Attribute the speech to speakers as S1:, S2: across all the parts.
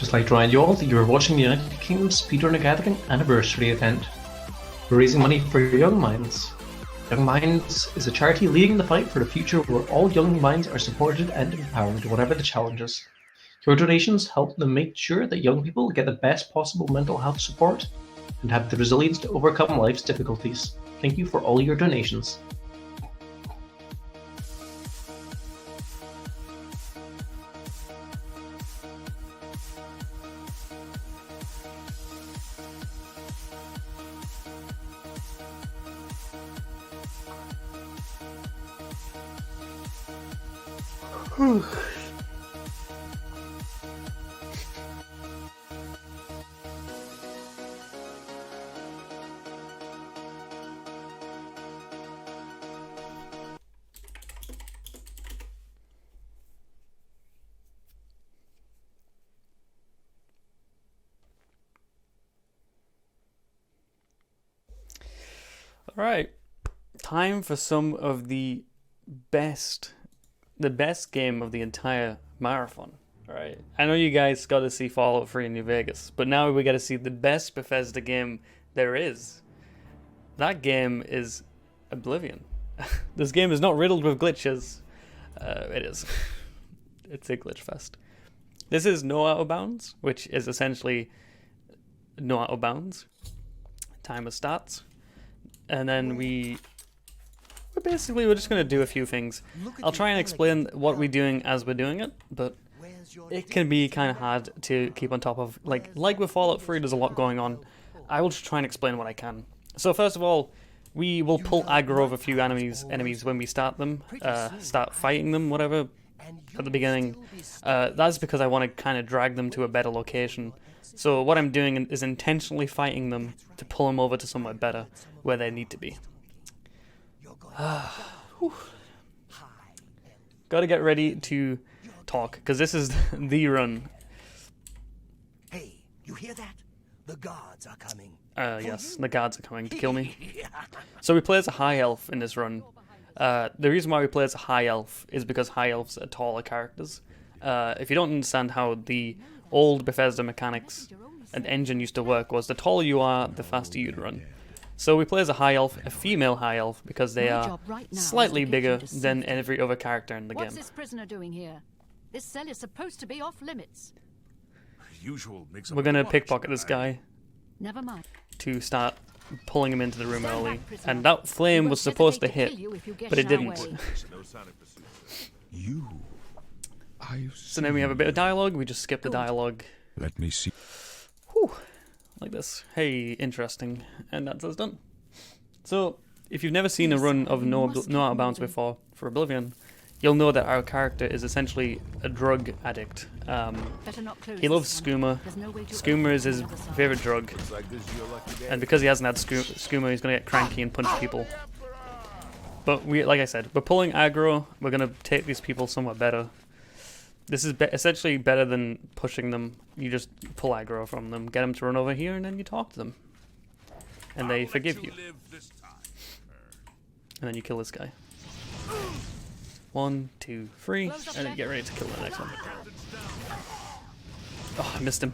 S1: Just like to remind you all that you are watching the United Kingdom Speedrunner Gathering anniversary event. We're raising money for Young Minds. Young Minds is a charity leading the fight for the future where all young minds are supported and empowered, whatever the challenges. Your donations help them make sure that young people get the best possible mental health support and have the resilience to overcome life's difficulties. Thank you for all your donations.
S2: Alright, time for some of the best game of the entire marathon. Alright, I know you guys got to see Fallout 3 in New Vegas, but now we got to see the best Bethesda game there is. That game is Oblivion. This game is not riddled with glitches. It is. It's a glitch fest. This is No Out of Bounds, which is essentially No Out of Bounds. Timer starts. And then we're just going to do a few things. I'll try and explain what we're doing as we're doing it, but it can be kind of hard to keep on top of. Like with Fallout 3, there's a lot going on. I will just try and explain what I can. So first of all, we will pull aggro of a few enemies when we start them, start fighting them, whatever, at the beginning. That's because I want to kind of drag them to a better location. So what I'm doing is intentionally fighting them to pull them over to somewhere better, where they need to be. Gotta get ready to talk, because this is the run.
S3: Hey, you hear that? The guards are coming.
S2: Yes, the guards are coming to kill me. So we play as a high elf in this run. The reason why we play as a high elf is because high elves are taller characters. If you don't understand how the old Bethesda mechanics and engine used to work, was the taller you are, the faster you'd run. So we play as a high elf, a female high elf, because they are slightly bigger than every other character in the game.
S4: What's this prisoner doing here? This cell is supposed to be off limits.
S2: We're gonna pickpocket this guy
S4: Never mind.
S2: to start pulling him into the room early, and that flame was supposed to hit, but it didn't. So then we have a bit of dialogue. We just skip the dialogue.
S5: Let me see.
S2: Whew, like this. Hey, interesting. And that's us done. So, if you've never seen a run of No Out of Bounds before for Oblivion, you'll know that our character is essentially a drug addict. He loves skooma. Skooma is his favorite drug. And because he hasn't had skooma, he's going to get cranky and punch people. But like I said, we're pulling aggro. We're going to take these people somewhere better. This is essentially better than pushing them. You just pull aggro from them, get them to run over here, and then you talk to them. And they forgive you. And then you kill this guy. 1, 2, 3, and then get ready to kill the next one. Oh, I missed him.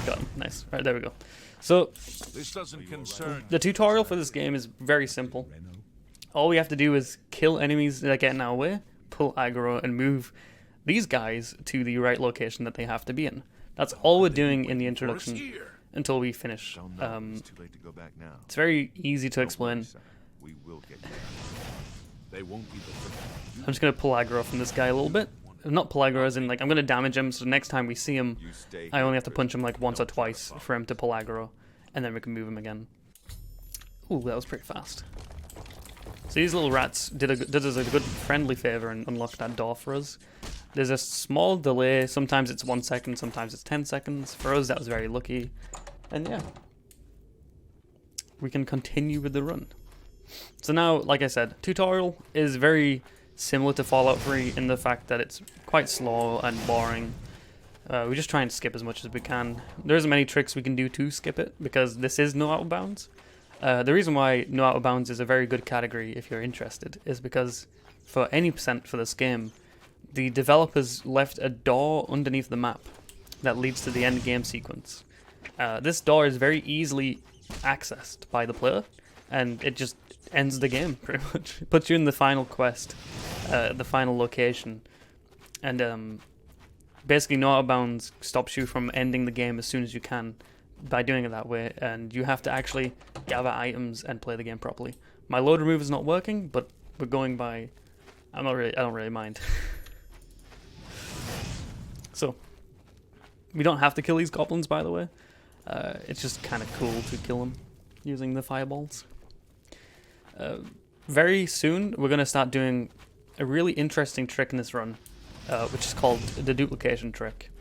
S2: Got him. Nice. Right, there we go. So, the tutorial for this game is very simple. All we have to do is kill enemies that get in our way, pull aggro, and move these guys to the right location that they have to be in. That's all we're doing in the introduction until we finish. It's very easy to explain. I'm just going to pull aggro from this guy a little bit. Not pull aggro as in, like, I'm going to damage him, so next time we see him, I only have to punch him like once or twice for him to pull aggro, and then we can move him again. Ooh, that was pretty fast. So these little rats did us a good friendly favor and unlocked that door for us. There's a small delay. Sometimes it's 1 second, sometimes it's 10 seconds. For us, that was very lucky. And yeah, we can continue with the run. So now, like I said, tutorial is very similar to Fallout 3 in the fact that it's quite slow and boring. We just try and skip as much as we can. There isn't many tricks we can do to skip it because this is No Out of Bounds. The reason why No Out of Bounds is a very good category if you're interested is because for any percent for this game, the developers left a door underneath the map that leads to the end game sequence. This door is very easily accessed by the player, and it just ends the game pretty much. It puts you in the final quest, the final location, and basically no out of bounds stops you from ending the game as soon as you can by doing it that way, and you have to actually gather items and play the game properly. My load remove is not working, but we're going by. I don't really mind. So we don't have to kill these goblins, by the way. It's just kind of cool to kill them using the fireballs. Very soon we're going to start doing a really interesting trick in this run, which is called the duplication trick.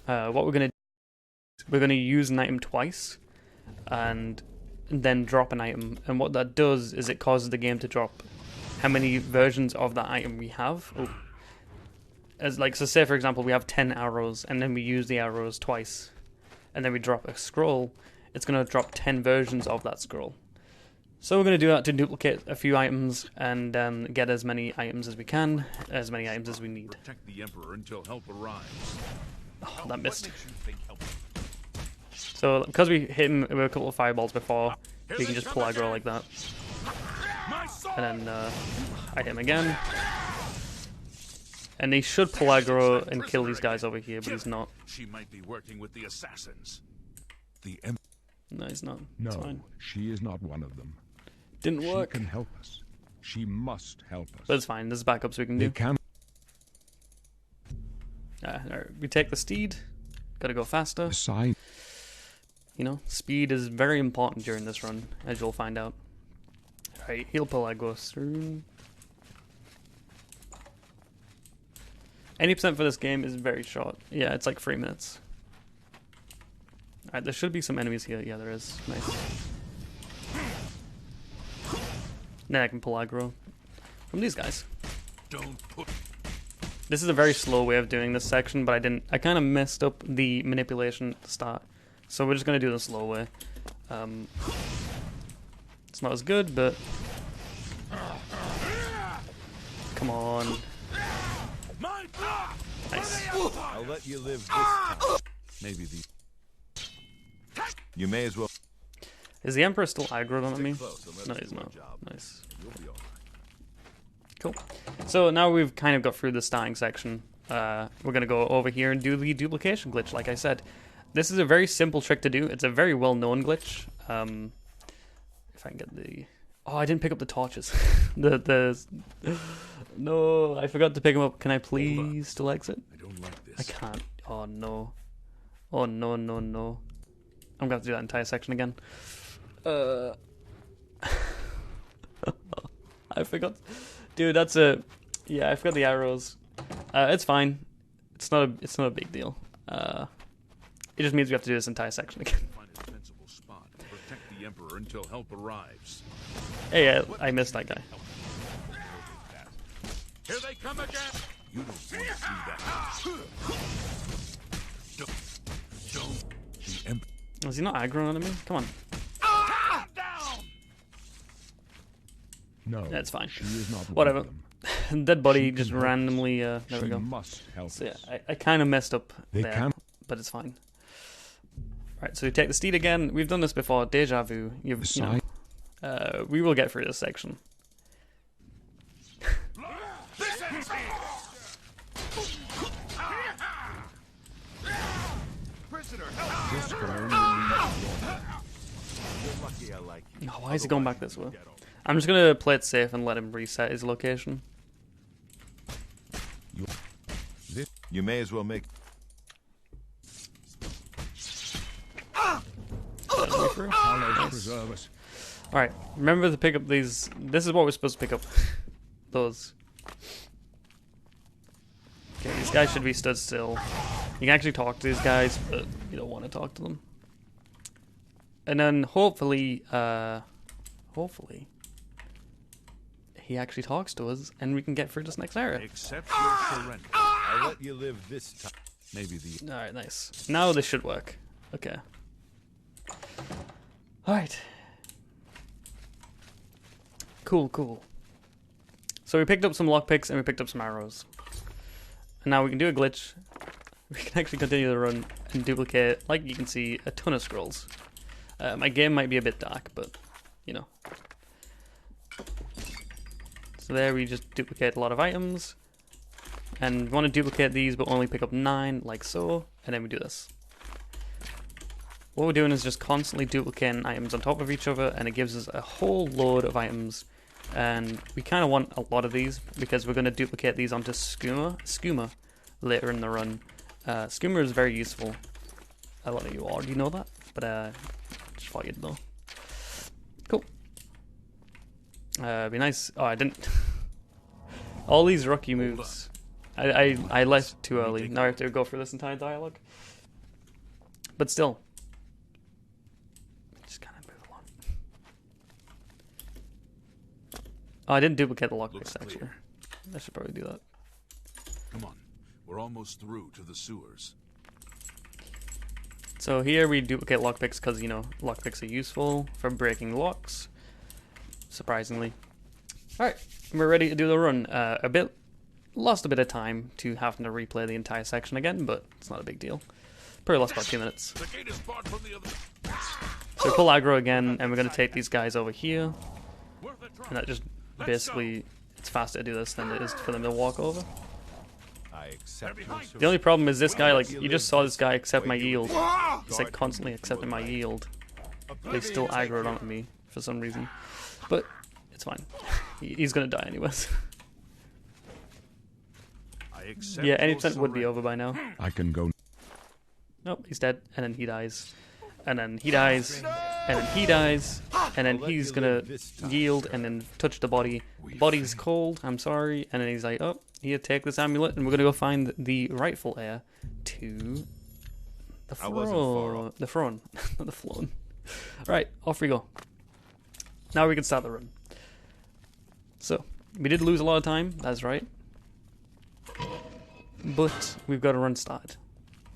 S2: What we're going to do, we're going to use an item twice and then drop an item, and what that does is it causes the game to drop how many versions of that item we have. So say for example we have 10 arrows and then we use the arrows twice and then we drop a scroll, it's going to drop 10 versions of that scroll. So we're going to do that to duplicate a few items and get as many items as we can, as many items as we need.
S5: Protect the Emperor until help arrives.
S2: Oh, that missed. So because we hit him with a couple of fireballs before, we can just pull aggro like that. And then I hit him again. And he should pull aggro and kill these guys over here, but he's not.
S5: She might be working with the assassins.
S2: No, he's not.
S6: No,
S2: it's fine.
S6: she is not one of them.
S2: Didn't work.
S6: She can help us. She must help us.
S2: But it's fine. There's backups we can do.
S6: They can.
S2: Alright, we take the steed. Gotta go faster.
S6: Sign.
S2: You know, speed is very important during this run, as you'll find out. Alright, he'll pull aggro soon. Any percent for this game is very short. Yeah, it's like 3 minutes. Alright, there should be some enemies here. Yeah, there is. Nice. Then I can pull aggro from these guys. This is a very slow way of doing this section, but I kind of messed up the manipulation at the start. So we're just going to do the slow way. It's not as good, but... Come on. Nice.
S7: I'll let you live this time. Maybe the... You may as well...
S2: Is the Emperor still aggroed on me? No, he's not. Nice. Cool. So now we've kind of got through the starting section. We're going to go over here and do the duplication glitch, like I said. This is a very simple trick to do. It's a very well-known glitch. If I can get the... Oh, I didn't pick up the torches. No, I forgot to pick them up. Can I please still exit?
S5: I don't like this.
S2: I can't. Oh, no. Oh, no, no, no. I'm going to have to do that entire section again. I forgot. Dude, that's a... Yeah, I forgot the arrows. It's fine. It's not a big deal. It just means we have to do this entire section again.
S5: Find a defensible spot. Protect the Emperor until help arrives.
S2: Hey, I missed that guy.
S5: Here they come again. You don't want to see that. Don't. The Emperor.
S2: Was he not aggroing on me? Come on.
S5: Down.
S6: No,
S2: That's fine.
S6: She is not
S2: Whatever.
S6: One of them.
S2: Dead body
S6: She
S2: just
S6: can help
S2: randomly... there
S6: she
S2: we go.
S6: must help
S2: So yeah,
S6: us.
S2: I kind of messed up
S6: They
S2: there,
S6: can.
S2: but it's fine. Right, so we take the steed again. We've done this before. Deja vu. You know, we will get through this section.
S6: This can only lead to
S7: You're lucky I like you.
S2: Oh, why is he going back this way? I'm just going to play it safe and let him reset his location.
S7: You may as well make...
S6: Allah preserve us.
S2: Alright, remember to pick up these... This is what we're supposed to pick up. Those. Okay, these guys should be stood still. You can actually talk to these guys, but you don't want to talk to them. And then hopefully, he actually talks to us, and we can get through this next area.
S5: Accept your surrender.
S7: I'll let you live this time.
S5: Maybe the...
S2: Alright, nice. Now this should work. Okay. Alright. Cool, cool. So we picked up some lockpicks and we picked up some arrows. And now we can do a glitch. We can actually continue the run. and duplicate, like you can see, a ton of scrolls. My game might be a bit dark, but you know. So there we just duplicate a lot of items. And we want to duplicate these, but only pick up 9, like so. And then we do this. What we're doing is just constantly duplicating items on top of each other, and it gives us a whole load of items. And we kind of want a lot of these, because we're going to duplicate these onto skooma later in the run. Skooma is very useful. A lot of you already know that, but just thought you'd know. Cool. Be nice. Oh, I didn't. All these rookie moves. I left too early. Now I have to go through this entire dialogue. But still. Just kind of move along. Oh, I didn't duplicate the lockpicks actually. I should probably do that.
S5: Come on. We're almost through to the sewers.
S2: So here we duplicate lockpicks because, you know, lockpicks are useful for breaking locks. Surprisingly. Alright, we're ready to do the run. Lost a bit of time to having to replay the entire section again, but it's not a big deal. Probably lost about 2 minutes.
S5: The gate is barred from the other.
S2: So we pull aggro again, and we're going to take these guys over here. And that just basically, it's faster to do this than it is for them to walk over.
S7: I accept
S2: The only problem is this guy, like, you just saw this guy accept my yield. He's like constantly accepting my yield. But he's still aggroed onto me for some reason. But it's fine. He's going to die anyways. Yeah, any percent would be over by now.
S6: I can go.
S2: Nope, he's dead, and then he dies. And then he dies, and then he dies, and then he's gonna yield and then touch the body. The body's cold, I'm sorry, and then he's like, oh, here, take this amulet, and we're gonna go find the rightful heir to the throne. The throne, not the throne. Right, off we go. Now we can start the run. So, we did lose a lot of time, that's right. But we've got a run started.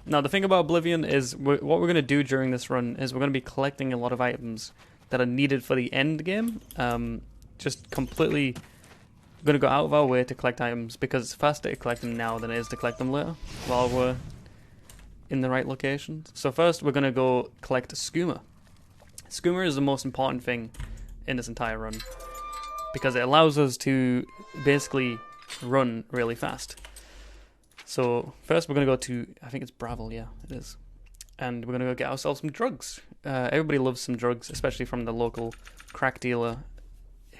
S2: Now the thing about Oblivion is what we're going to do during this run is we're going to be collecting a lot of items that are needed for the end game. Just completely going to go out of our way to collect items because it's faster to collect them now than it is to collect them later while we're in the right locations. So first we're going to go collect skooma. Skooma is the most important thing in this entire run because it allows us to basically run really fast. So first we're going to go to, I think it's Bravel, yeah, it is. And we're going to go get ourselves some drugs. Everybody loves some drugs, especially from the local crack dealer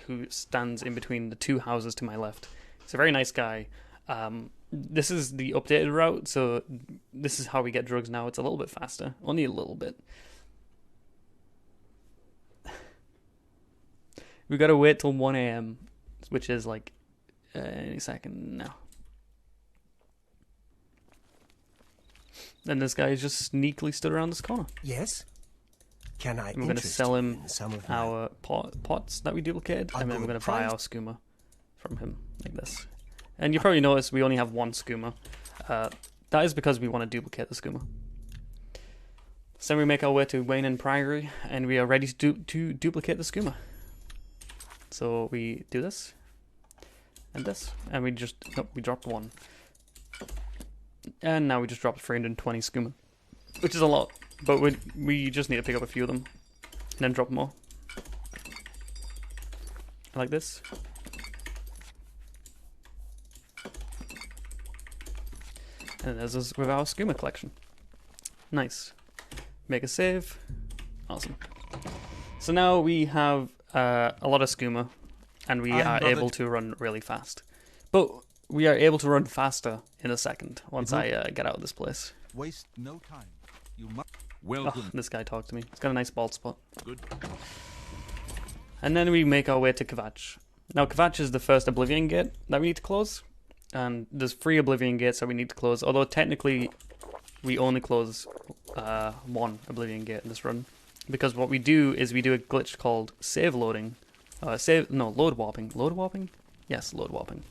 S2: who stands in between the 2 houses to my left. He's a very nice guy. This is the updated route, so this is how we get drugs now. It's a little bit faster, only a little bit. We've got to wait till 1 AM, which is like any second now. And this guy just sneakily stood around this corner.
S3: Yes? Can I
S2: And we're going to sell him our pots that we duplicated, and then we're going to buy our skooma from him, like this. And you probably noticed we only have 1 skooma. That is because we want to duplicate the skooma. So then we make our way to Wayne and Priory, and we are ready to duplicate the skooma. So we do this, and this, and we just, nope, we dropped 1. And now we just dropped 320 skooma, which is a lot, but we just need to pick up a few of them, and then drop more. Like this. And there's us with our skooma collection. Nice. Make a save. Awesome. So now we have a lot of skooma, and we are able to run really fast. But we are able to run faster in a second once I get out of this place.
S3: Waste no time. You must.
S5: Welcome.
S2: Oh, this guy talked to me. He's got a nice bald spot.
S5: Good.
S2: And then we make our way to Kvatch. Now Kvatch is the first Oblivion gate that we need to close. And there's 3 Oblivion gates that we need to close. Although technically we only close 1 Oblivion gate in this run. Because what we do is we do a glitch called save loading. Load warping. Load warping? Yes, load warping.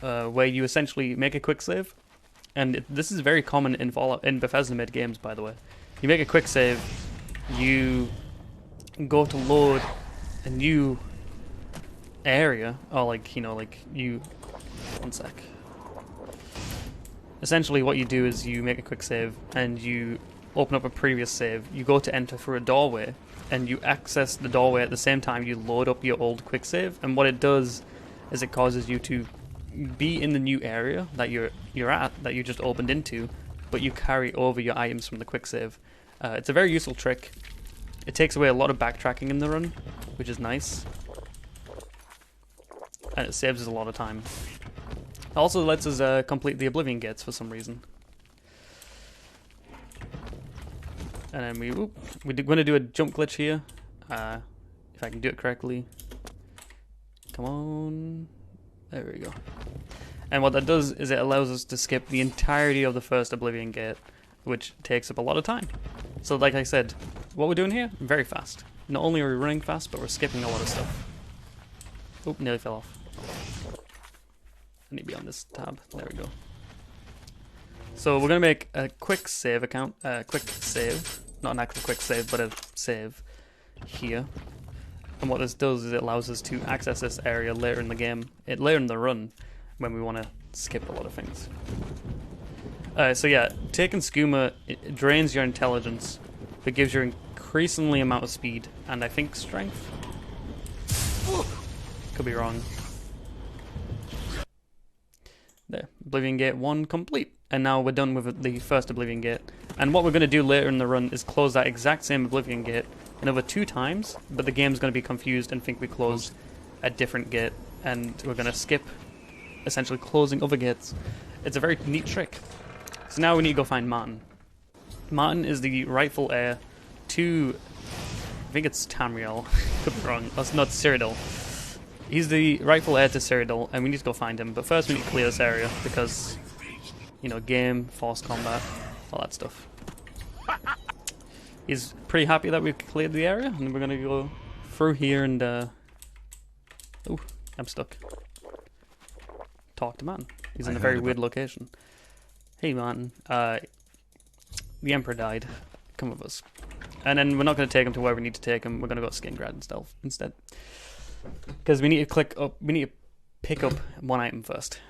S2: Where you essentially make a quick save. And this is very common in Bethesda mid games, by the way. You make a quick save, you go to load a new area, or like, you know, like you, one sec. essentially what you do is you make a quick save and you open up a previous save. You go to enter through a doorway and you access the doorway at the same time you load up your old quick save, and what it does is it causes you to be in the new area that you're at, that you just opened into, but you carry over your items from the quick save. It's a very useful trick. It takes away a lot of backtracking in the run, which is nice, and it saves us a lot of time. It also lets us complete the Oblivion gates for some reason. And then we're going to do a jump glitch here, if I can do it correctly. Come on, there we go. And what that does is it allows us to skip the entirety of the first Oblivion gate, which takes up a lot of time. So like I said, what we're doing here, very fast. Not only are we running fast, but we're skipping a lot of stuff. Oh, nearly fell off. I need to be on this tab. There we go. So we're going to make a quick save account, quick save, not an actual quick save, but a save here. And what this does is it allows us to access this area later in the game, later in the run, when we want to skip a lot of things. So yeah, taking skooma, it drains your intelligence, but gives you increasingly amount of speed, and I think strength? Could be wrong. There, Oblivion Gate 1 complete. And now we're done with the first Oblivion Gate. And what we're going to do later in the run is close that exact same Oblivion Gate another 2 times, but the game's going to be confused and think we closed a different gate, and we're going to skip essentially closing other gates. It's a very neat trick. So now we need to go find Martin. Martin is the rightful heir to, I think it's Tamriel, could be wrong, that's not Cyrodiil. He's the rightful heir to Cyrodiil, and we need to go find him, but first we need to clear this area, because, you know, game, force combat, all that stuff. He's pretty happy that we've cleared the area, and we're gonna go through here and, ooh, I'm stuck. Talk to Martin. He's in a very weird location. Hey Martin, the Emperor died. Come with us. And then we're not going to take him to where we need to take him. We're going to go to Skingrad instead. Because we need to click up, we need to pick up one item first.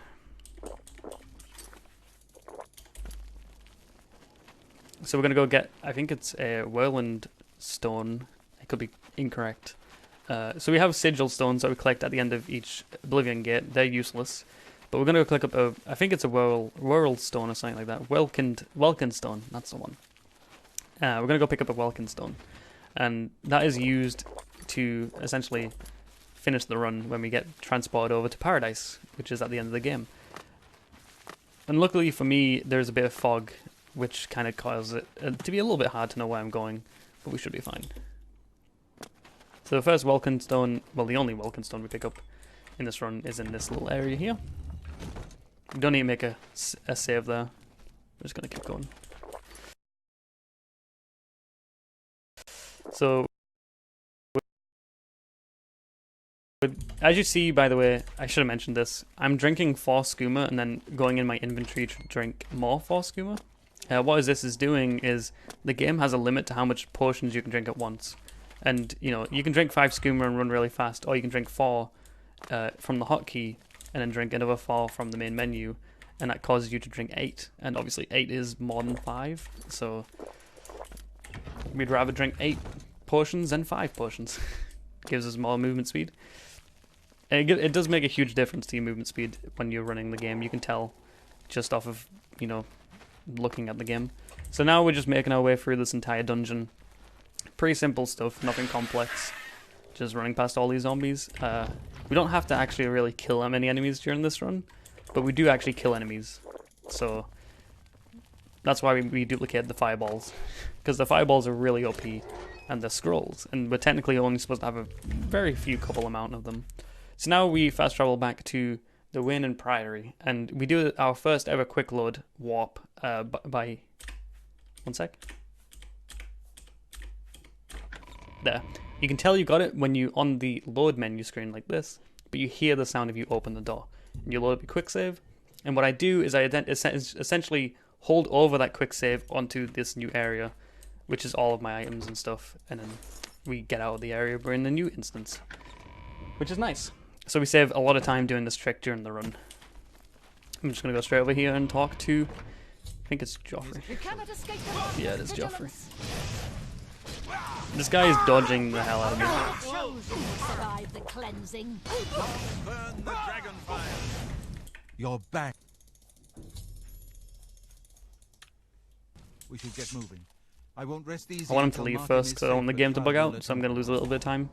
S2: So we're going to go get, I think it's a Whirlwind Stone. It could be incorrect. So we have Sigil Stones that we collect at the end of each Oblivion Gate. They're useless. But we're going to go click up a, I think it's a Whirl Stone or something like that. Welkin Stone, that's the one. We're going to go pick up a Welkin Stone. And that is used to essentially finish the run when we get transported over to Paradise, which is at the end of the game. And luckily for me, there's a bit of fog, which kind of causes it to be a little bit hard to know where I'm going, but we should be fine. So the first Welkin Stone, well, the only Welkin Stone we pick up in this run is in this little area here. We don't need to make a save there. We're just going to keep going. So, as you see, by the way, I should have mentioned this. I'm drinking 4 skooma and then going in my inventory to drink more 4 skooma. What this is doing is the game has a limit to how much potions you can drink at once. And, you know, you can drink 5 skooma and run really fast, or you can drink 4 from the hotkey and then drink another 4 from the main menu, and that causes you to drink 8. And obviously 8 is more than 5, so we'd rather drink 8 potions than 5 potions. Gives us more movement speed. And it does make a huge difference to your movement speed when you're running the game. You can tell just off of, you know, looking at the game. So now we're just making our way through this entire dungeon. Pretty simple stuff, nothing complex. Just running past all these zombies. We don't have to actually really kill that many enemies during this run, but we do actually kill enemies. So that's why we duplicate the fireballs, because the fireballs are really OP, and the scrolls, and we're technically only supposed to have a very few couple amount of them. So now we fast travel back to the Wayne and Priory, and we do our first ever quick load warp by 1 sec. There. You can tell you got it when you on the load menu screen like this, but you hear the sound if you open the door. And you load up your quick save, and what I do is I essentially hold over that quick save onto this new area, which is all of my items and stuff, and then we get out of the area, we're in the new instance, which is nice. So we save a lot of time doing this trick during the run. I'm just gonna go straight over here and talk to, I think it's Joffrey.
S4: You cannot escape the law
S2: Yeah,
S4: of
S2: it is Joffrey.
S4: vigilance.
S2: This guy is dodging the hell out of me.
S4: Chosen to survive the cleansing.
S7: Burn the dragon fire.
S3: You're back. We should get moving. I won't rest easy.
S2: I want him to
S3: until
S2: leave
S3: Martin
S2: first
S3: is
S2: because I don't want the
S3: safe
S2: game
S3: at
S2: to bug
S3: Cloud
S2: out,
S3: Ruler
S2: so I'm gonna lose a little bit of time.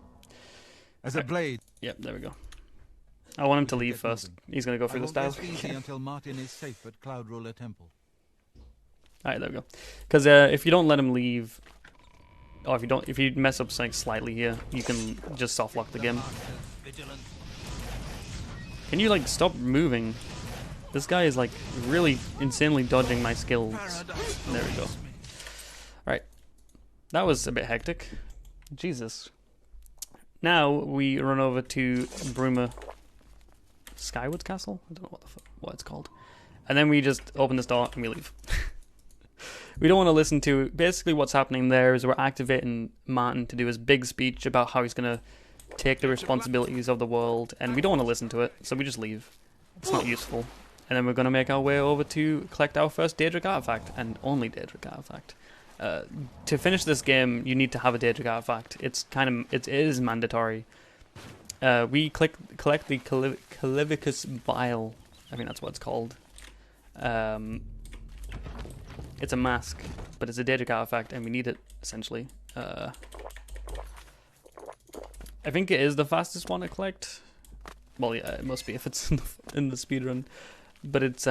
S3: As a blade.
S2: Yep, there we go. I want him to leave
S3: Get
S2: first.
S3: moving.
S2: He's gonna go
S3: I
S2: through the
S3: won't
S2: style.
S3: rest easy until Martin is safe at Cloud Ruler Temple.
S2: Alright, there we go. Because if you don't let him leave, or if you mess up something slightly here, you can just soft lock the game. Can you like stop moving? This guy is like really insanely dodging my skills. There we go. Right, that was a bit hectic. Jesus. Now we run over to Bruma Skyward's Castle. I don't know what it's called. And then we just open this door and we leave. We don't want to listen to... Basically what's happening there is we're activating Martin to do his big speech about how he's going to take the responsibilities of the world, and we don't want to listen to it, so we just leave. It's not useful. And then we're going to make our way over to collect our first Daedric artifact, and only Daedric artifact. To finish this game, you need to have a Daedric artifact. It is mandatory. We collect the Calivicus Vial. I think that's what it's called. It's a mask, but it's a Daedric artifact, and we need it, essentially. I think it is the fastest one to collect. Well, yeah, it must be if it's in the speedrun. But it's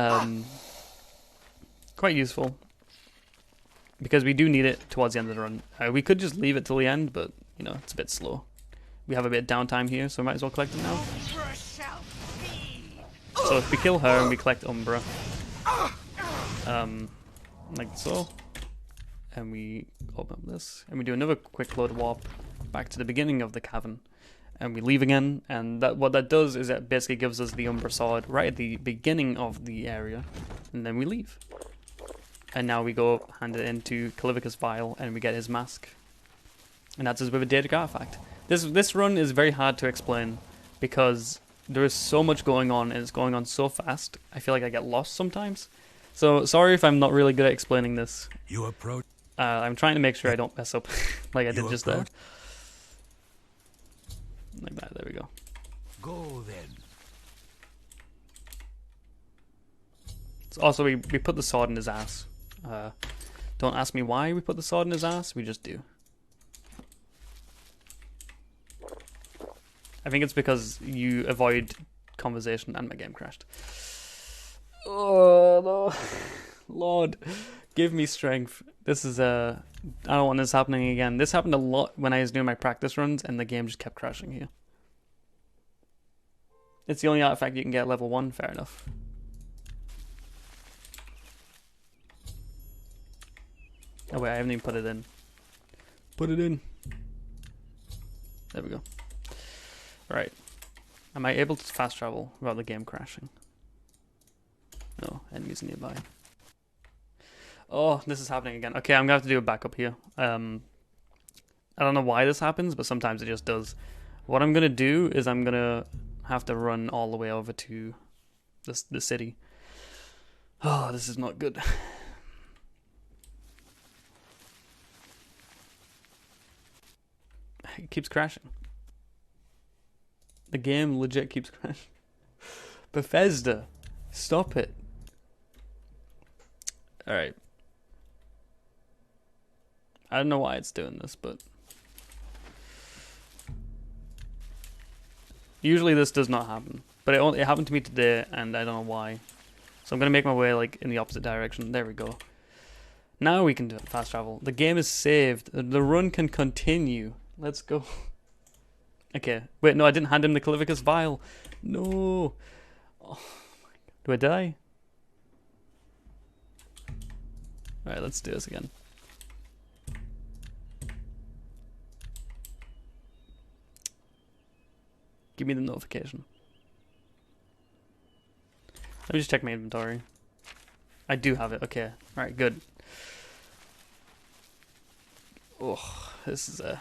S2: quite useful, because we do need it towards the end of the run. We could just leave it till the end, but, you know, it's a bit slow. We have a bit of downtime here, so we might as well collect it now. So if we kill her and we collect Umbra, like so, and we open up this, and we do another quick load warp back to the beginning of the cavern, and we leave again, and what that does is that basically gives us the Umbra sword right at the beginning of the area, and then we leave. And now we go hand it into Calivicus Vial, and we get his mask. And that's us with a Daedric artifact. This run is very hard to explain, because there is so much going on, and it's going on so fast, I feel like I get lost sometimes. So, sorry if I'm not really good at explaining this.
S3: You approach.
S2: I'm trying to make sure I don't mess up like I did just there. Like that, there we go.
S3: Go then.
S2: So also, we put the sword in his ass. Don't ask me why we put the sword in his ass, we just do. I think it's because you avoid conversation and my game crashed. Oh no. Lord, give me strength. This is I don't want this happening again. This happened a lot when I was doing my practice runs, and the game just kept crashing here. It's the only artifact you can get at level 1, fair enough. Oh wait, I haven't even put it in. Put it in. There we go. Right. Am I able to fast travel without the game crashing? No, enemies nearby. Oh, this is happening again. Okay, I'm gonna have to do a backup here. I don't know why this happens, but sometimes it just does. What I'm gonna do is I'm gonna have to run all the way over to the city. Oh, this is not good. It keeps crashing. The game legit keeps crashing. Bethesda, stop it. Alright. I don't know why it's doing this, but usually this does not happen. But it happened to me today, and I don't know why. So I'm gonna make my way like in the opposite direction. There we go. Now we can do fast travel. The game is saved. The run can continue. Let's go. Okay. Wait, no, I didn't hand him the Calivicus Vial. No. Oh my God. Do I die? Alright, let's do this again. Give me the notification. Let me just check my inventory. I do have it. Okay. Alright, good. Oh, this is a...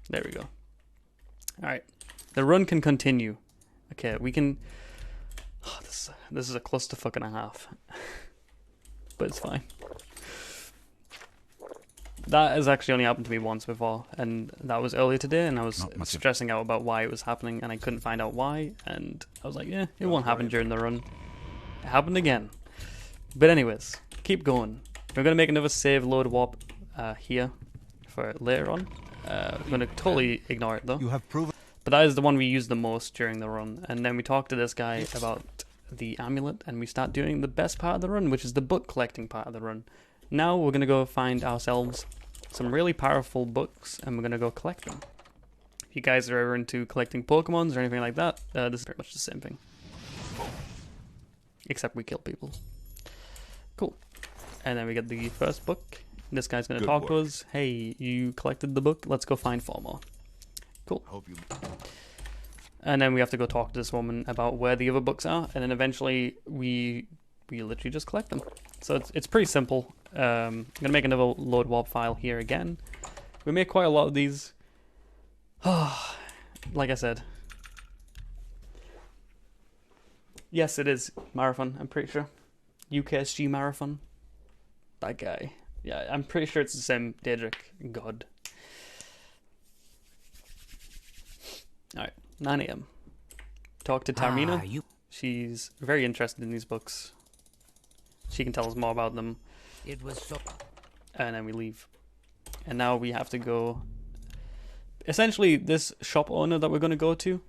S2: There we go. Alright. The run can continue. Okay, we can... Oh, this is a clusterfuck and a half. But it's fine. That has actually only happened to me once before, and that was earlier today, and I was stressing out about why it was happening, and I couldn't find out why, and I was like, yeah, it won't happen during the run. It happened again. But anyways, keep going. We're going to make another save load warp here for later on. I'm going to totally ignore it though.
S3: You have proven.
S2: But that is the one we use the most during the run, and then we talk to this guy about the amulet, and we start doing the best part of the run, which is the book collecting part of the run. Now we're going to go find ourselves some really powerful books, and we're going to go collect them. If you guys are ever into collecting Pokemons or anything like that, this is pretty much the same thing. Except we kill people. Cool. And then we get the first book. This guy's going to talk to us. Hey, you collected the book? Let's go find 4 more. Cool. And then we have to go talk to this woman about where the other books are, and then eventually we literally just collect them. So it's pretty simple. I'm gonna make another load warp file here again. We make quite a lot of these. Like I said, yes, it is marathon. I'm pretty sure UKSG marathon. That guy. Yeah, I'm pretty sure it's the same Daedric god. Alright, 9 AM. Talk to Tarmina. She's very interested in these books. She can tell us more about them.
S3: It was so.
S2: And then we leave. And now we have to go... Essentially, this shop owner that we're going to go to,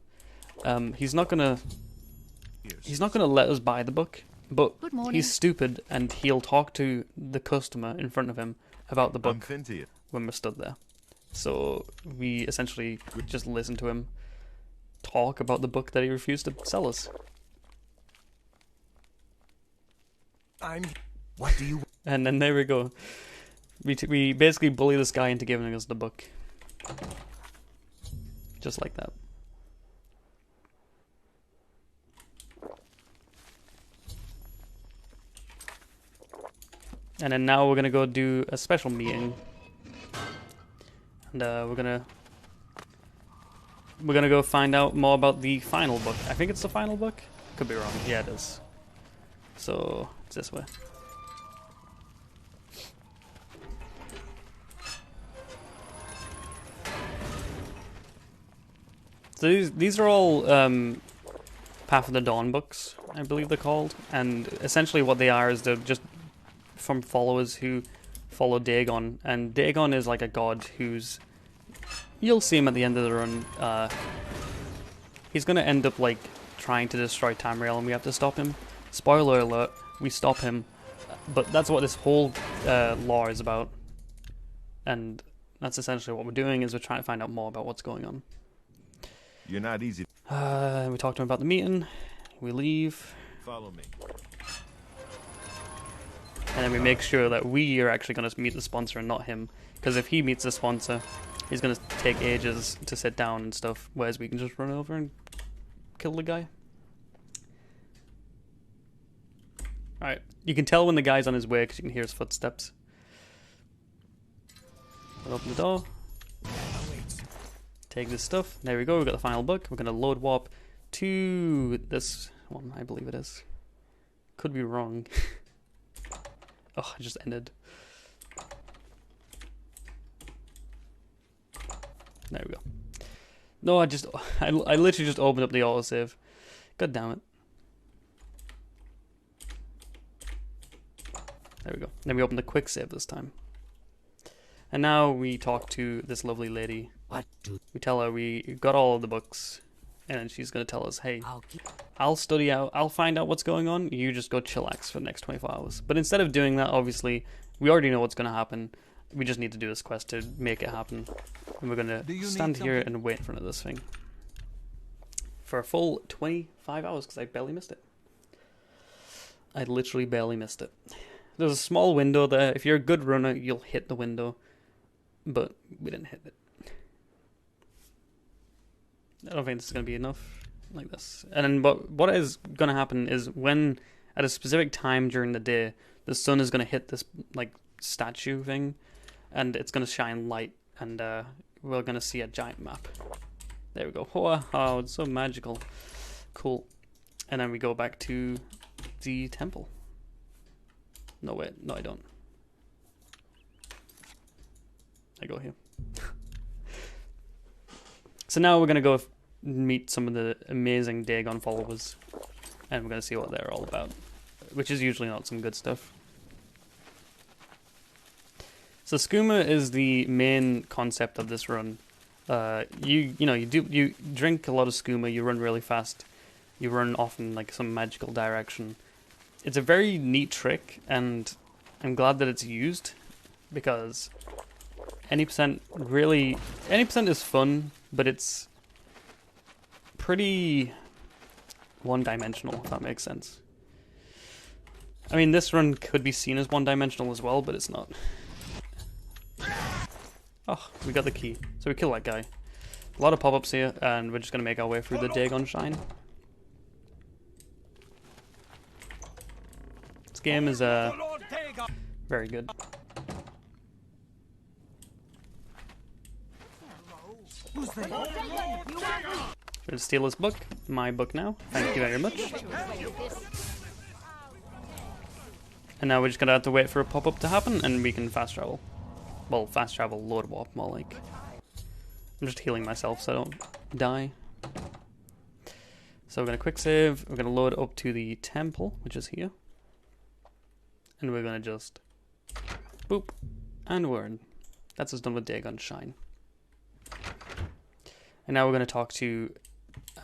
S2: he's not going to let us buy the book, but he's stupid and he'll talk to the customer in front of him about the book when we're stood there. So we essentially just listen to him talk about the book that he refused to sell us.
S3: What do you?
S2: And then there we go. We basically bully this guy into giving us the book. Just like that. And then now we're gonna go do a special meeting. And we're gonna go find out more about the final book. I think it's the final book? Could be wrong. Yeah, it is. So, it's this way. So these are all Path of the Dawn books, I believe they're called. And essentially what they are is they're just from followers who follow Dagon. And Dagon is like a god who's... You'll see him at the end of the run. He's going to end up like trying to destroy Tamriel and we have to stop him. Spoiler alert, we stop him. But that's what this whole lore is about. And that's essentially what we're doing, is we're trying to find out more about what's going on.
S7: You're not easy.
S2: We talk to him about the meeting. We leave.
S7: Follow me.
S2: And then we make sure that we are actually going to meet the sponsor and not him. Because if he meets the sponsor, he's going to take ages to sit down and stuff. Whereas we can just run over and kill the guy. Alright. You can tell when the guy's on his way because you can hear his footsteps. We'll open the door. Take this stuff. There we go. We've got the final book. We're going to load warp to this one, I believe it is. Could be wrong. Oh, it just ended. There we go. No, I literally just opened up the autosave. God damn it. There we go. Then we open the quick save this time. And now we talk to this lovely lady. We tell her we got all of the books, and then she's going to tell us, hey, I'll study out, I'll find out what's going on, you just go chillax for the next 24 hours. But instead of doing that, obviously, we already know what's going to happen. We just need to do this quest to make it happen. And we're going to stand here and wait in front of this thing for a full 25 hours, because I barely missed it. I literally barely missed it. There's a small window there. If you're a good runner, you'll hit the window. But we didn't hit it. I don't think this is going to be enough like this. And then what is going to happen is when, at a specific time during the day, the sun is going to hit this like statue thing, and it's going to shine light, and we're going to see a giant map. There we go. Wow, it's so magical. Cool. And then we go back to the temple. No, wait. No, I don't. I go here. So now we're going to go meet some of the amazing Dagon followers. And we're going to see what they're all about. Which is usually not some good stuff. So skooma is the main concept of this run. You drink a lot of skooma, you run really fast. You run off in like some magical direction. It's a very neat trick, and I'm glad that it's used, because any percent is fun, but it's pretty one-dimensional, if that makes sense. I mean, this run could be seen as one-dimensional as well, but it's not. Oh, we got the key. So we kill that guy. A lot of pop-ups here, and we're just going to make our way through the Dagon Shrine. This game is very good. Should steal this book. My book now. Thank you very much. And now we're just going to have to wait for a pop-up to happen, and we can fast travel. Well, fast travel, load warp, more like. I'm just healing myself so I don't die. So we're going to quick save. We're going to load up to the temple, which is here. And we're going to just boop. And we're in. That's us done with Dagon Shine. And now we're going to talk to,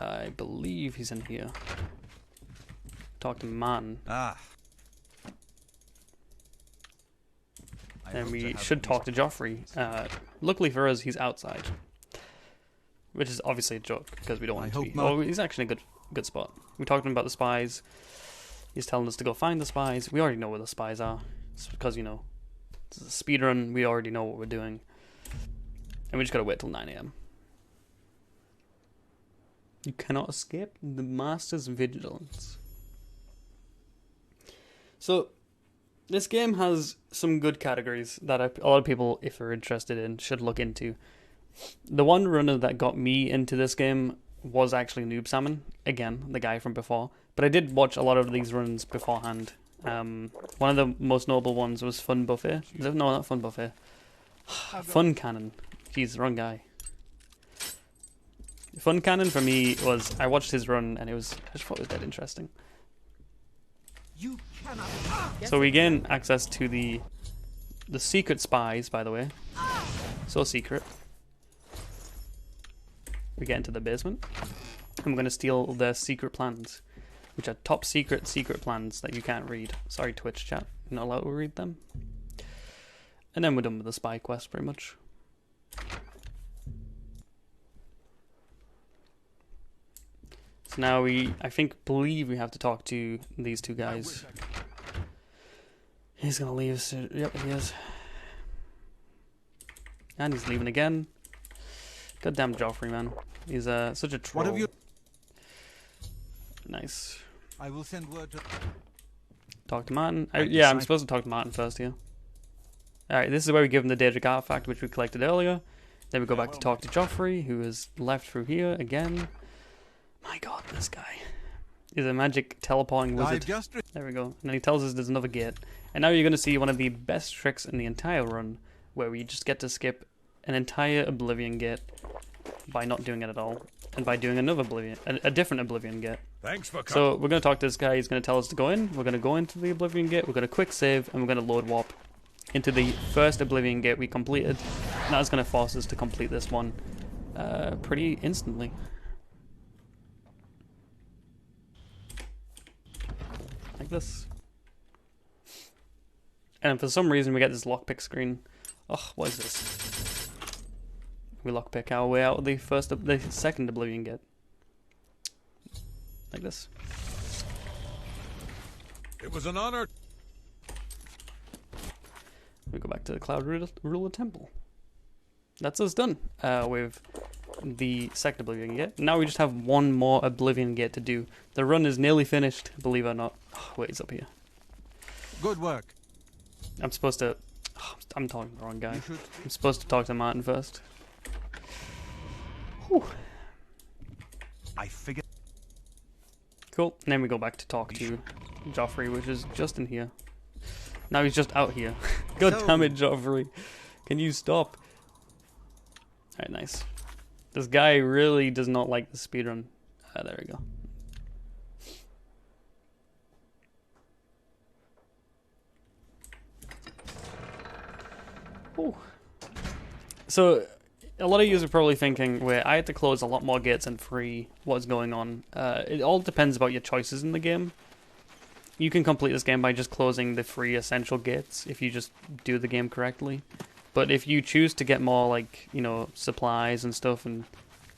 S2: I believe he's in here. Talk to Man.
S7: Ah.
S2: And we should talk to Joffrey. Luckily for us, he's outside. Which is obviously a joke, because we don't want him to be. Oh, he's actually a good spot. We talked to him about the spies. He's telling us to go find the spies. We already know where the spies are. It's because, you know, it's a speedrun. We already know what we're doing. And we just gotta wait till 9 AM. You cannot escape the Master's vigilance. So, this game has some good categories that a lot of people, if they're interested in, should look into. The one runner that got me into this game was actually Noob Salmon. Again, the guy from before. But I did watch a lot of these runs beforehand. One of the most notable ones was Fun Buffet. No, not Fun Buffet. Fun Cannon. Jeez, wrong guy. Fun Cannon for me was, I watched his run and I just thought it was dead interesting.
S3: You cannot.
S2: So we gain access to the secret spies, by the way. So secret. We get into the basement. And we're going to steal their secret plans. Which are top secret plans that you can't read. Sorry, Twitch chat. You're not allowed to read them. And then we're done with the spy quest, pretty much. So now I believe we have to talk to these two guys. He's gonna leave soon. Yep, he is. And he's leaving again. Goddamn Joffrey, man. He's such a troll.
S3: What have you?
S2: Nice.
S3: I will send word to.
S2: Talk to Martin. Yeah, I'm supposed to talk to Martin first here. Alright, this is where we give him the Daedric artifact, which we collected earlier. Then we go back to talk to Joffrey, who is left through here again. My god, this guy. He's a magic teleporting wizard. There we go. And then he tells us there's another gate. And now you're going to see one of the best tricks in the entire run, where we just get to skip an entire Oblivion gate by not doing it at all. And by doing another Oblivion, a different Oblivion gate.
S5: Thanks for coming.
S2: So we're going to talk to this guy. He's going to tell us to go in. We're going to go into the Oblivion gate. We're going to quick save, and we're going to load warp into the first Oblivion gate we completed. And that's going to force us to complete this one pretty instantly. Like this. And for some reason we get this lockpick screen. Ugh, what is this? We lockpick our way out of the second Oblivion gate. Like this.
S5: It was an honor.
S2: We go back to the Cloud Ruler Temple. That's us done with the second Oblivion gate. Now we just have one more Oblivion gate to do. The run is nearly finished, believe it or not. Oh, wait, he's up here.
S3: Good work.
S2: I'm supposed to... Oh, I'm talking to the wrong guy. I'm supposed to talk to Martin first. Whew.
S3: I figured.
S2: Cool. And then we go back to talk to Joffrey, which is just in here. Now he's just out here. God damn it, Joffrey. Can you stop? Alright, nice. This guy really does not like the speedrun. There we go. Ooh. So, a lot of you are probably thinking, wait, I had to close a lot more gates and free. What's going on? It all depends about your choices in the game. You can complete this game by just closing the free essential gates if you just do the game correctly. But if you choose to get more, like, you know, supplies and stuff and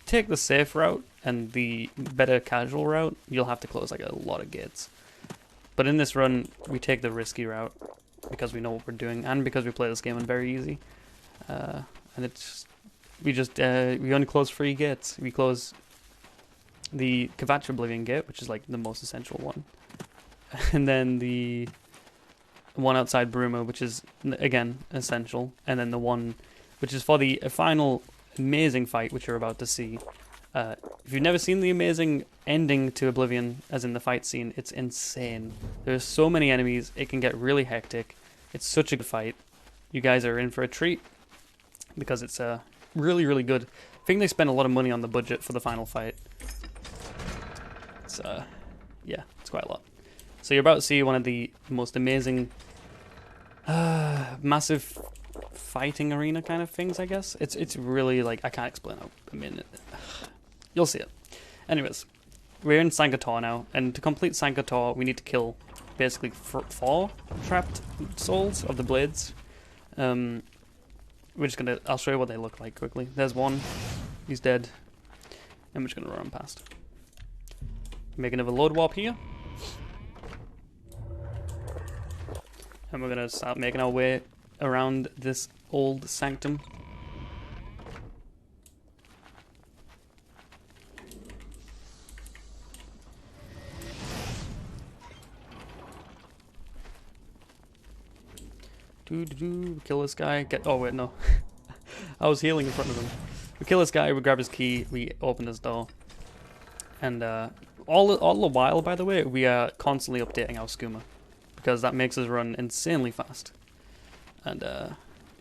S2: take the safe route and the better casual route, you'll have to close, like, a lot of gates. But in this run, we take the risky route because we know what we're doing and because we play this game on very easy. And it's just, we only close 3 gates. We close the Kvatch Oblivion gate, which is, like, the most essential one. And then the one outside Bruma, which is, again, essential. And then the one which is for the final amazing fight, which you're about to see. If you've never seen the amazing ending to Oblivion, as in the fight scene, it's insane. There's so many enemies, it can get really hectic. It's such a good fight. You guys are in for a treat, because it's really, really good. I think they spent a lot of money on the budget for the final fight. It's, yeah, it's quite a lot. So you're about to see one of the most amazing, massive fighting arena kind of things, I guess. It's really, like, I can't explain how, I mean, you'll see it. Anyways, we're in Sankator now, and to complete Sankator, we need to kill basically 4 trapped souls of the blades. We're just gonna, I'll show you what they look like quickly. There's one, he's dead, and we're just gonna run past. Make another load warp here. And we're gonna start making our way around this old sanctum. Kill this guy. Oh wait, no. I was healing in front of him. We kill this guy, we grab his key, we open his door. And all the while, by the way, we are constantly updating our skooma, because that makes us run insanely fast. And,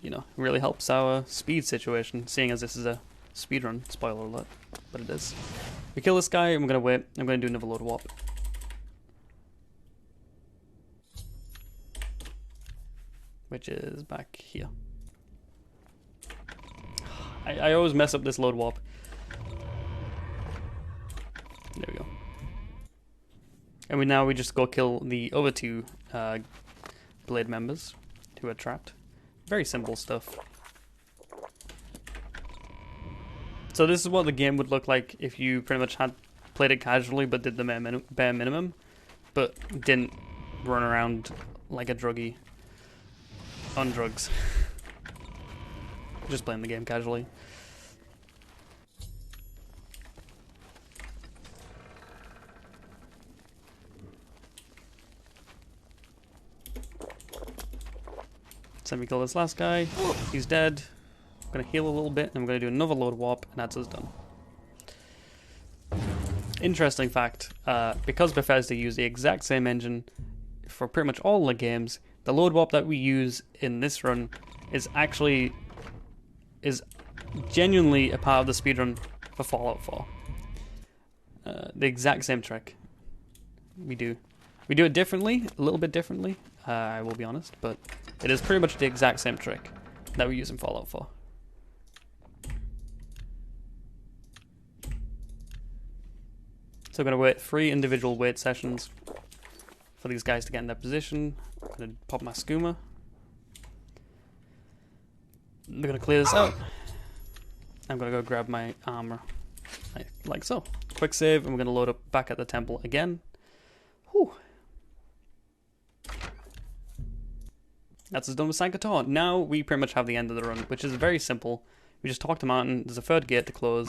S2: you know, really helps our speed situation, seeing as this is a speedrun, spoiler alert, but it is. We kill this guy, and we're going to wait. I'm going to do another load warp. Which is back here. I always mess up this load warp. There we go. And now we just go kill the other 2 blade members who are trapped. Very simple stuff. So this is what the game would look like if you pretty much had played it casually but did the bare minimum, but didn't run around like a druggie on drugs. Just playing the game casually. So we kill this last guy. He's dead. I'm gonna heal a little bit, and I'm gonna do another load warp, and that's us done. Interesting fact: because Bethesda use the exact same engine for pretty much all the games, the load warp that we use in this run is genuinely a part of the speedrun for Fallout 4. The exact same trick. We do it differently, a little bit differently. I will be honest, but it is pretty much the exact same trick that we use in Fallout 4. So I'm going to wait 3 individual wait sessions for these guys to get in their position. I'm going to pop my skooma. I'm going to clear this out. I'm going to go grab my armor, like so. Quick save, and we're going to load up back at the temple again. Whew. That's us done with Sankator. Now we pretty much have the end of the run, which is very simple. We just talk to Martin. There's a 3rd gate to close.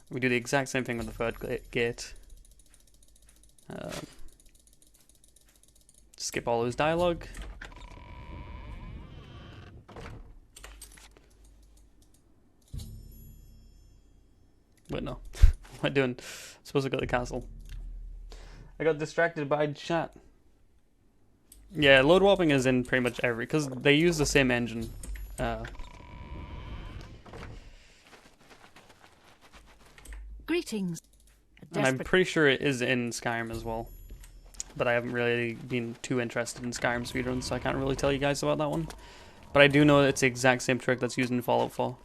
S2: We do the exact same thing with the 3rd gate. Skip all his dialogue. Wait, no. am I doing? I'm supposed to go to the castle. I got distracted by chat. Yeah, load warping is in pretty much every, because they use the same engine.
S4: Greetings.
S2: And I'm pretty sure it is in Skyrim as well. But I haven't really been too interested in Skyrim speedruns, so I can't really tell you guys about that one. But I do know it's the exact same trick that's used in Fallout 4.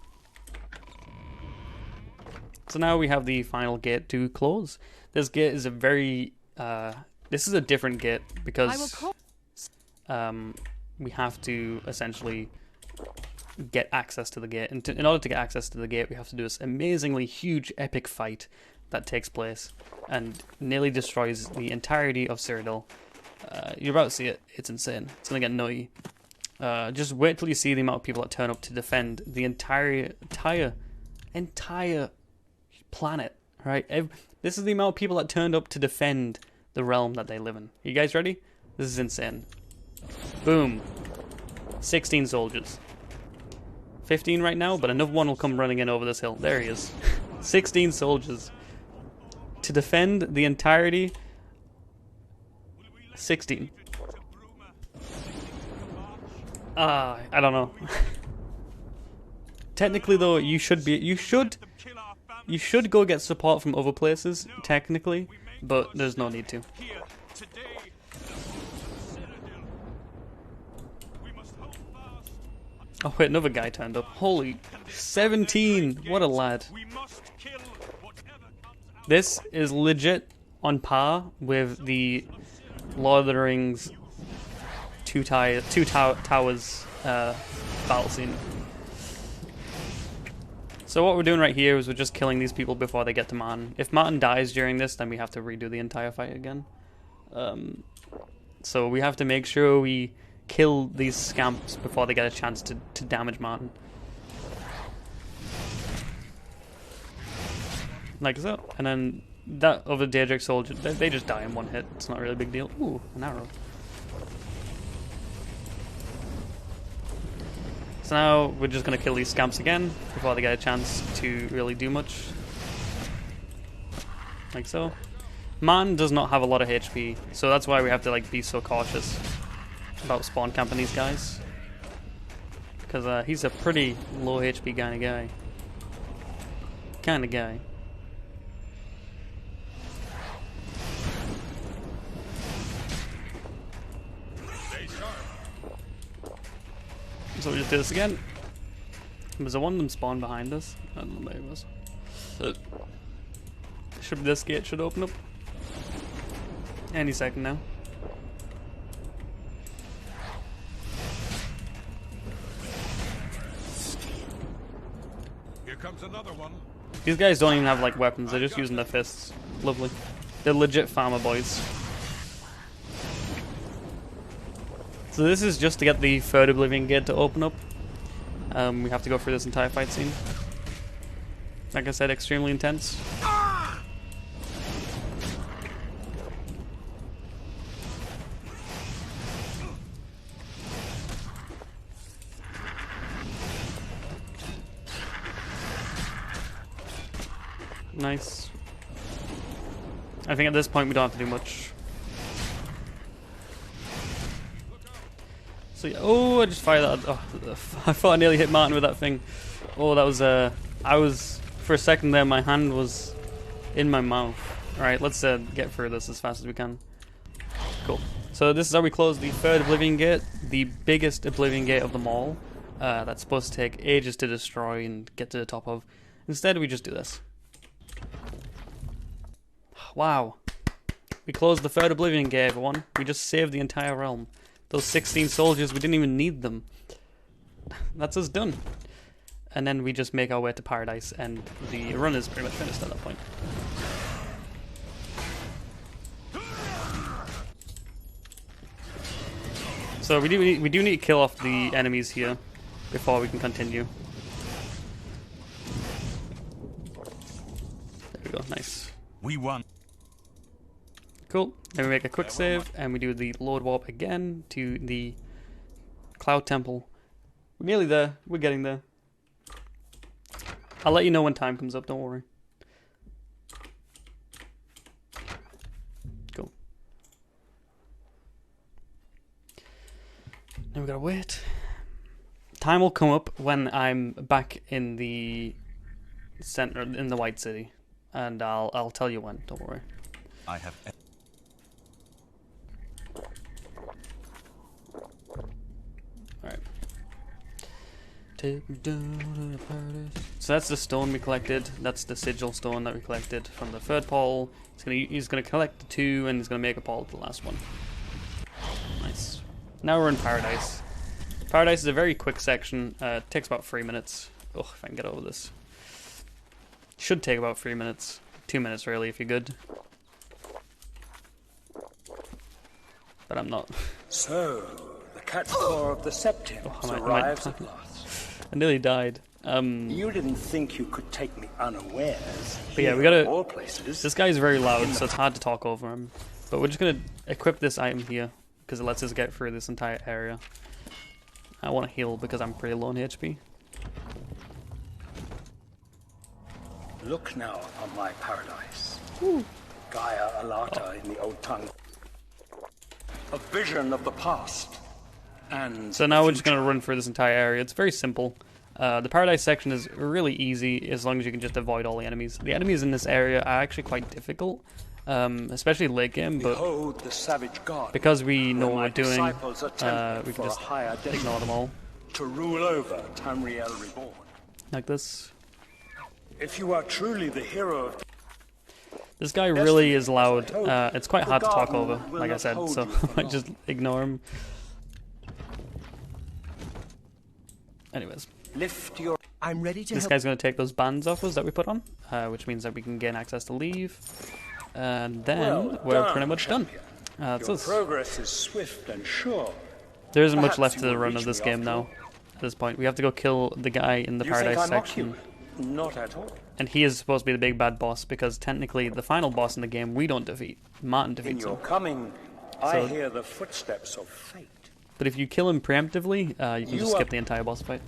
S2: So now we have the final gate to close. This gate is a very... this is a different gate because we have to essentially get access to the gate. And in order to get access to the gate, we have to do this amazingly huge epic fight that takes place and nearly destroys the entirety of Cyrodiil. You're about to see it. It's insane. It's gonna get nutty. Just wait till you see the amount of people that turn up to defend the entire planet. Right? This is the amount of people that turned up to defend the realm that they live in. You guys ready? This is insane. Boom. 16 soldiers. 15 right now, but another one will come running in over this hill. There he is. 16 soldiers. To defend the entirety. 16. I don't know. Technically though, you should go get support from other places, technically, but there's no need to. Oh wait, another guy turned up. Holy 17! What a lad. This is legit on par with the Lord of the Rings Two Towers battle scene. So what we're doing right here is we're just killing these people before they get to Martin. If Martin dies during this, then we have to redo the entire fight again. So we have to make sure we kill these scamps before they get a chance to damage Martin. Like so. And then that other Daedric soldier, they just die in one hit. It's not really a big deal. Ooh, an arrow. So now we're just going to kill these scamps again before they get a chance to really do much. Like so. Martin does not have a lot of HP, so that's why we have to like be so cautious about spawn camping these guys. Because he's a pretty low HP kind of guy. So we just do this again. Was there one of them spawn behind us? I don't know, maybe it was. This gate should open up any second now.
S5: Here comes another one.
S2: These guys don't even have like weapons, they're just using their fists. Lovely. They're legit farmer boys. So this is just to get the third Oblivion gate to open up. We have to go through this entire fight scene. Like I said, extremely intense. Nice. I think at this point we don't have to do much. So yeah, oh, I just fired that. Oh, I thought I nearly hit Martin with that thing. Oh, that was I was for a second there. My hand was in my mouth. All right, let's get through this as fast as we can. Cool. So this is how we close the third Oblivion gate, the biggest Oblivion gate of them all. That's supposed to take ages to destroy and get to the top of. Instead, we just do this. Wow. We closed the third Oblivion gate, everyone. We just saved the entire realm. Those 16 soldiers, we didn't even need them. That's us done. And then we just make our way to paradise, and the run is pretty much finished at that point. So we do need to kill off the enemies here before we can continue. There we go, nice.
S3: We won.
S2: Cool. Then we make a quick save, and we do the load warp again to the Cloud Temple. We're nearly there. We're getting there. I'll let you know when time comes up, don't worry. And we gotta wait. Time will come up when I'm back in the center, in the White City, and I'll tell you when. Don't worry.
S7: I have.
S2: Alright. Take me down to the paradise. So that's the stone we collected. That's the sigil stone that we collected from the third portal. He's gonna collect the 2 and he's gonna make a portal to the last one. Nice. Now we're in Paradise. Paradise is a very quick section. It takes about 3 minutes. Oh, if I can get over this. Should take about 3 minutes. 2 minutes really if you're good. But I'm not.
S8: So, the cat's claw of the Septims arrives at last.
S2: I nearly died.
S8: You didn't think you could take me unawares.
S2: But yeah, we
S8: here
S2: gotta.
S8: of all places.
S2: This guy's very loud, so it's hard to talk over him. But we're just gonna equip this item here because it lets us get through this entire area. I want to heal because I'm pretty low on HP.
S8: Look now on my paradise.
S2: Ooh.
S8: Gaia Alata in the old tongue. A vision of the past. And
S2: So now we're just gonna run through this entire area. It's very simple. The Paradise section is really easy as long as you can just avoid all the enemies. The enemies in this area are actually quite difficult, especially late game, but
S8: behold the savage god,
S2: because we know what
S8: my
S2: we're doing,
S8: disciples attempted
S2: we
S8: for
S2: can
S8: a
S2: just
S8: higher destiny,
S2: ignore them all.
S8: to rule over Tamriel Reborn.
S2: Like this.
S8: If you are truly the hero of
S2: This guy really is loud. It's quite hard to talk over, like I said, so I just ignore him. Anyways.
S8: lift your
S3: I'm ready to
S2: This
S3: help.
S2: guy's going to take those bands off us that we put on, which means that we can gain access to leave. And then
S8: Well
S2: we're
S8: done,
S2: pretty much done.
S8: champion.
S2: That's
S8: Your
S2: us.
S8: progress is swift and sure.
S2: There isn't much
S8: Perhaps
S2: left
S8: you
S2: to the
S8: will
S2: run
S8: reach
S2: of this
S8: me
S2: game
S8: after
S2: now.
S8: all.
S2: At this point, we have to go kill the guy in the
S8: You
S2: Paradise
S8: think I mock
S2: section.
S8: you? Not at all.
S2: And he is supposed to be the big bad boss because technically the final boss in the game we don't defeat. Martin
S8: In
S2: defeats
S8: your
S2: him.
S8: coming, I
S2: So-
S8: hear the footsteps of fate.
S2: But if you kill him preemptively, you can
S8: You
S2: just skip
S8: are-
S2: the entire boss fight.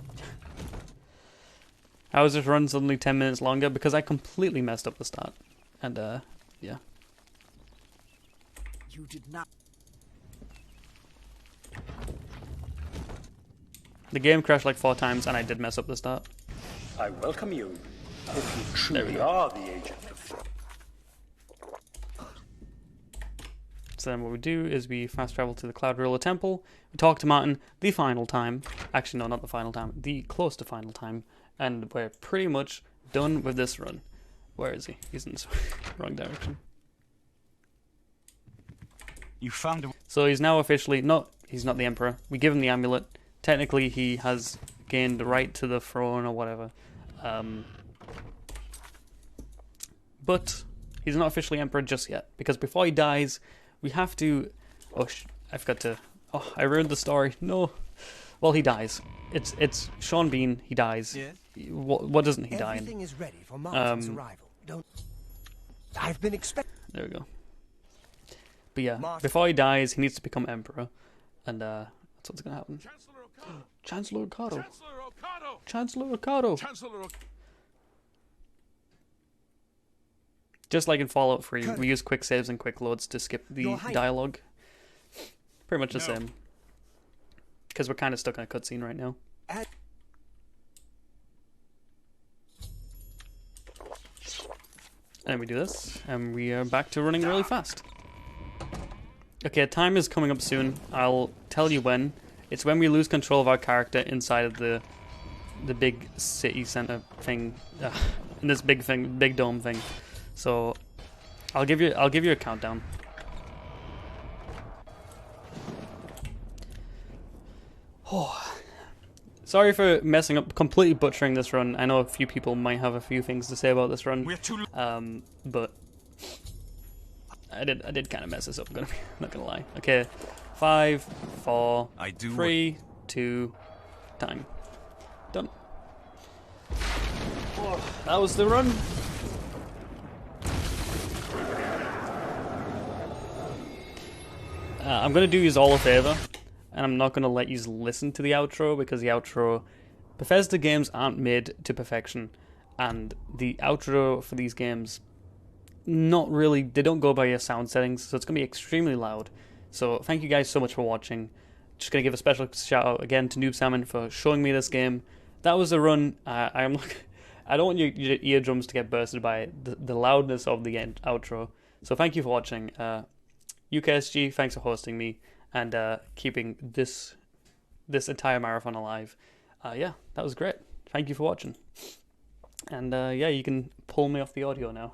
S2: How is this run suddenly 10 minutes longer? Because I completely messed up the start. And, yeah.
S3: You did not.
S2: The game crashed like 4 times and I did mess up the start.
S8: I welcome you. If you
S2: There we
S8: truly
S2: go.
S8: are the agent of fate.
S2: So then what we do is we fast travel to the Cloud Ruler Temple. We talk to Martin the final time. Actually, no, not the final time. The close to final time. And we're pretty much done with this run. Where is he? He's in the wrong direction.
S7: You found a.
S2: So he's now officially... No, he's not the Emperor. We give him the amulet. Technically, he has gained the right to the throne or whatever. But he's not officially Emperor just yet. Because before he dies, we have to... Oh, I forgot to... Oh, I ruined the story. No. Well, he dies. It's Sean Bean. He dies.
S3: Yes?
S2: What doesn't he die in?
S3: Everything is ready for Martin's
S2: Um,
S3: arrival. Don't. I've been expecting.
S2: There we go. But yeah,
S3: Martin.
S2: before he dies, he needs to become Emperor. And that's what's going to happen.
S5: Chancellor Okado!
S2: Chancellor Okado.
S5: Chancellor Okado!
S2: Chancellor Okado.
S5: Chancellor Okado!
S2: Just like in Fallout 3,
S3: Colonel.
S2: we use quick saves and quick loads to skip the
S3: Your Highness.
S2: dialogue. Pretty much the
S5: No.
S2: same. Because we're kind of stuck in a cutscene right now.
S3: At-
S2: And we do this, and we are back to running really fast. Okay, time is coming up soon. I'll tell you when. It's when we lose control of our character inside of the big city center thing, in this big dome thing. So I'll give you a countdown. Oh, sorry for messing up, completely butchering this run. I know a few people might have a few things to say about this run.
S7: We're too.
S2: But I did kind of mess this up. Not gonna lie. Okay, 5, 4,
S7: I do.
S2: 3, 2, time. Done. Oh, that was the run. I'm gonna do you all a favor, and I'm not gonna let you listen to the outro because the outro, Bethesda games aren't made to perfection, and the outro for these games, not really. They don't go by your sound settings, so it's gonna be extremely loud. So thank you guys so much for watching. just gonna give a special shout out again to Noob Salmon for showing me this game. That was a run. I'm like, I don't want your eardrums to get bursted by the loudness of the outro. So thank you for watching. UKSG, thanks for hosting me and keeping this entire marathon alive. Yeah, that was great. Thank you for watching. And yeah, you can pull me off the audio now.